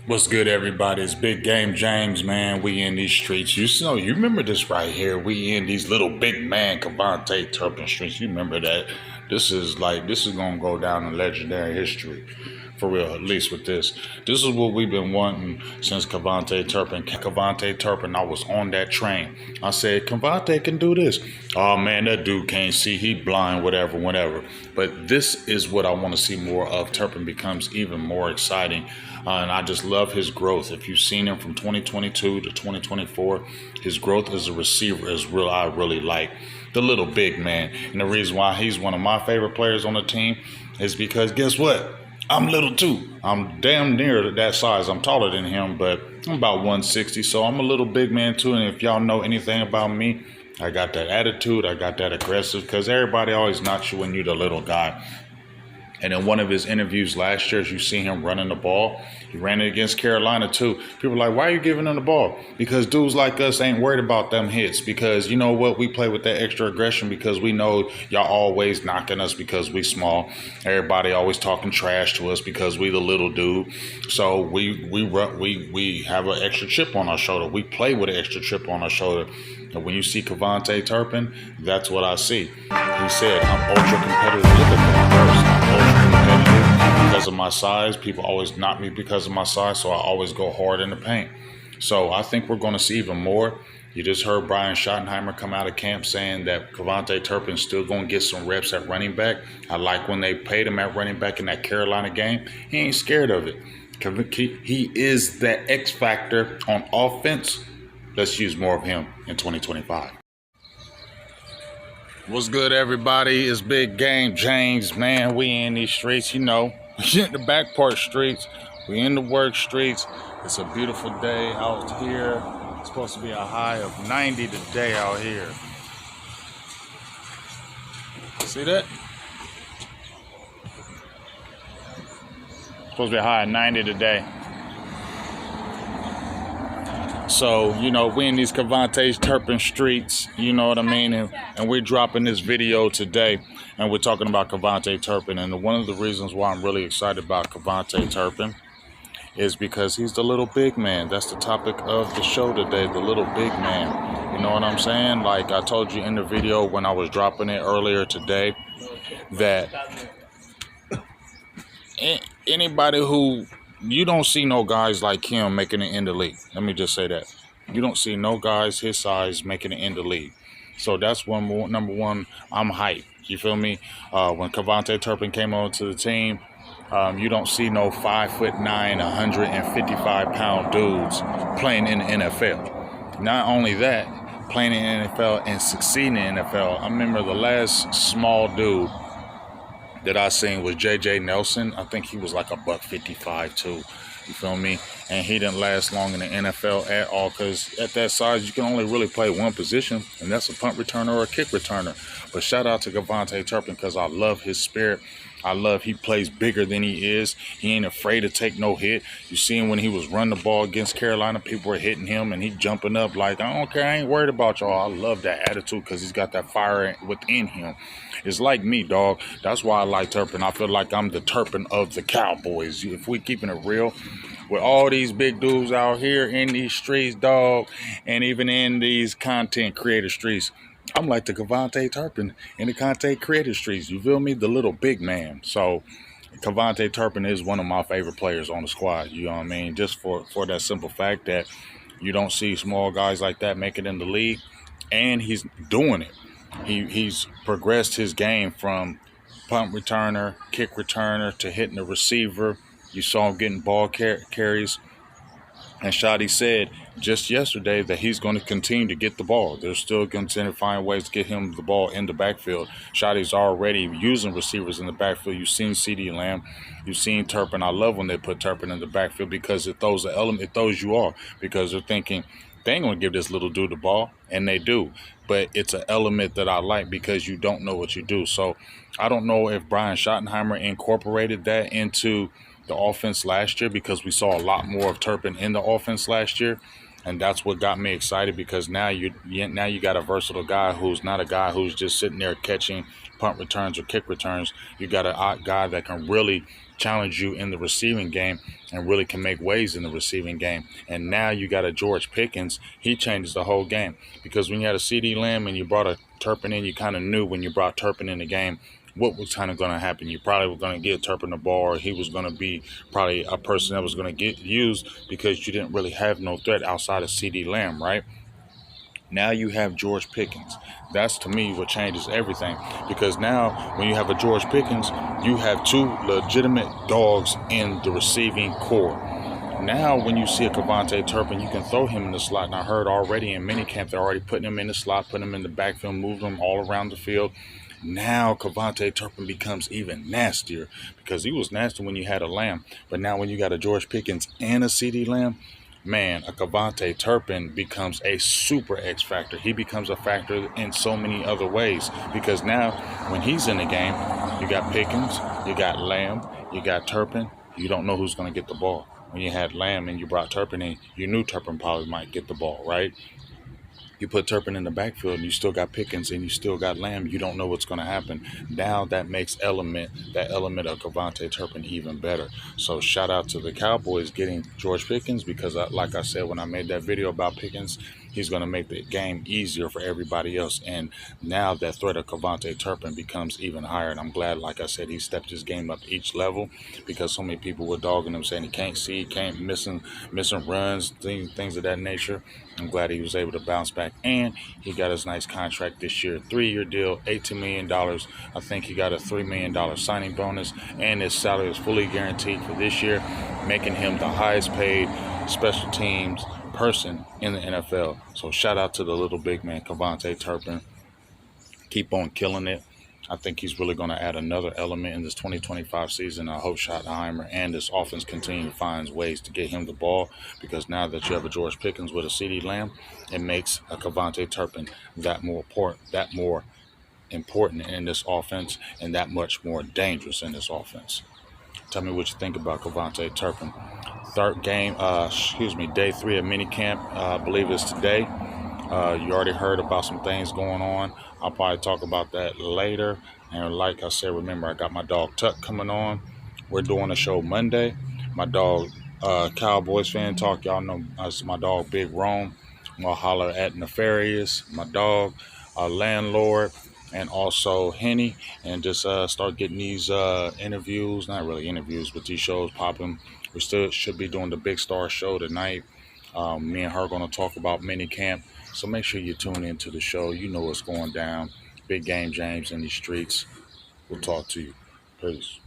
What's good, everybody? It's Big Game James, man. We in these streets. You remember this right here. We in these little big man KaVontae Turpin streets. You remember that? This is gonna go down in legendary history. For real, at least with this. This is what we've been wanting since KaVontae Turpin. KaVontae Turpin, I was on that train. I said, KaVontae can do this. Oh man, that dude can't see. He blind, whatever. But this is what I want to see more of. Turpin becomes even more exciting. And I just love his growth. If you've seen him from 2022 to 2024, his growth as a receiver is real. I really like the little big man. And the reason why he's one of my favorite players on the team is because guess what? I'm little too. I'm damn near that size. I'm taller than him, but I'm about 160. So I'm a little big man too. And if y'all know anything about me, I got that attitude. I got that aggressive because everybody always knocks you when you're the little guy. And in one of his interviews last year, as you see him running the ball, he ran it against Carolina too. People are like, why are you giving him the ball? Because dudes like us ain't worried about them hits. Because you know what? We play with that extra aggression because we know y'all always knocking us because we small. Everybody always talking trash to us because we the little dude. So we have an extra chip on our shoulder. We play with an extra chip on our shoulder. And when you see KaVontae Turpin, that's what I see. He said, I'm ultra competitive. Look at that first. I'm ultra competitive because of my size. People always knock me because of my size, so I always go hard in the paint. So I think we're going to see even more. You just heard Brian Schottenheimer come out of camp saying that KaVontae Turpin's still going to get some reps at running back. I like when they paid him at running back in that Carolina game. He ain't scared of it. He is that X factor on offense. Let's use more of him in 2025. What's good, everybody? It's Big Game James, man. We in these streets, you know. We in the back part streets. We in the work streets. It's a beautiful day out here. It's supposed to be a high of 90 today out here. See that? It's supposed to be a high of 90 today. So, you know, we in these KaVontae Turpin streets, you know what I mean? And we're dropping this video today, and we're talking about KaVontae Turpin. And one of the reasons why I'm really excited about KaVontae Turpin is because he's the little big man. That's the topic of the show today, the little big man. You know what I'm saying? Like I told you in the video when I was dropping it earlier today, that anybody who... You don't see no guys like him making it in the league. Let me just say that. You don't see no guys his size making it in the league. So that's number one, I'm hyped. You feel me? When KaVontae Turpin came on to the team, you don't see no 5'9", 155-pound dudes playing in the NFL. Not only that, playing in the NFL and succeeding in the NFL. I remember the last small dude that I seen was J.J. Nelson. I think he was like $155 too. You feel me? And he didn't last long in the NFL at all because at that size, you can only really play one position, and that's a punt returner or a kick returner. But shout out to KaVontae Turpin because I love his spirit. I love he plays bigger than he is. He ain't afraid to take no hit. You see him when he was running the ball against Carolina, people were hitting him and he jumping up like, I don't care, I ain't worried about y'all. I love that attitude because he's got that fire within him. It's like me, dog. That's why I like Turpin. I feel like I'm the Turpin of the Cowboys. If we keeping it real, with all these big dudes out here in these streets, dog, and even in these content creator streets, I'm like the KaVontae Turpin in the content creator streets. You feel me? The little big man. So KaVontae Turpin is one of my favorite players on the squad. You know what I mean? Just for that simple fact that you don't see small guys like that make it in the league, and he's doing it. He's progressed his game from punt returner, kick returner to hitting the receiver. You saw him getting ball carries. And Shotty said just yesterday that he's going to continue to get the ball. They're still going to find ways to get him the ball in the backfield. Shotty's already using receivers in the backfield. You've seen CeeDee Lamb. You've seen Turpin. I love when they put Turpin in the backfield because it throws the element. It throws you off because they're thinking they ain't going to give this little dude the ball, and they do. But it's an element that I like because you don't know what you do. So I don't know if Brian Schottenheimer incorporated that into the offense last year because we saw a lot more of Turpin in the offense last year, and that's what got me excited because now you got a versatile guy who's not a guy who's just sitting there catching punt returns or kick returns. You got a guy that can really challenge you in the receiving game and really can make waves in the receiving game. And now you got a George Pickens. He changes the whole game, because when you had a CD Lamb and you brought a Turpin in, you kind of knew when you brought Turpin in the game what was kind of going to happen. You probably were going to get Turpin the ball, or he was going to be probably a person that was going to get used, because you didn't really have no threat outside of CD Lamb, right? Now you have George Pickens. That's, to me, what changes everything, because now when you have a George Pickens, you have two legitimate dogs in the receiving core. Now when you see a KaVontae Turpin, you can throw him in the slot. And I heard already in minicamp they're already putting him in the slot, putting him in the backfield, moving him all around the field. Now KaVontae Turpin becomes even nastier, because he was nasty when you had a Lamb. But now when you got a George Pickens and a CD Lamb, man, a KaVontae Turpin becomes a super X factor. He becomes a factor in so many other ways, because now when he's in the game, you got Pickens, you got Lamb, you got Turpin. You don't know who's going to get the ball. When you had Lamb and you brought Turpin in, you knew Turpin probably might get the ball, right? You put Turpin in the backfield and you still got Pickens and you still got Lamb. You don't know what's going to happen. Now that makes that element of KaVontae Turpin even better. So shout out to the Cowboys getting George Pickens, because like I said when I made that video about Pickens, he's going to make the game easier for everybody else. And now that threat of KaVontae Turpin becomes even higher. And I'm glad, like I said, he stepped his game up each level, because so many people were dogging him, saying he can't see, can't missing runs, things of that nature. I'm glad he was able to bounce back, and he got his nice contract this year, 3-year deal, $18 million. I think he got a $3 million signing bonus, and his salary is fully guaranteed for this year, making him the highest paid special teams person in the NFL. So shout out to the little big man, KaVontae Turpin. Keep on killing it. I think he's really going to add another element in this 2025 season. I hope Schottenheimer and this offense continue to find ways to get him the ball, because now that you have a George Pickens with a CD Lamb, it makes a KaVontae Turpin that more important in this offense, and that much more dangerous in this offense. Tell me what you think about KaVontae Turpin. Day 3 of minicamp, I believe it's today. You already heard about some things going on. I'll probably talk about that later. And like I said, remember, I got my dog Tuck coming on. We're doing a show Monday. My dog, Cowboys fan talk, y'all know it's my dog Big Rome. I'm going to holler at Nefarious, my dog, Landlord, and also Henny, and just start getting these interviews, not really interviews, but these shows popping. We still should be doing the Big Star show tonight. Me and her are going to talk about minicamp. So make sure you tune into the show. You know what's going down. Big Game James in these streets. We'll talk to you. Peace.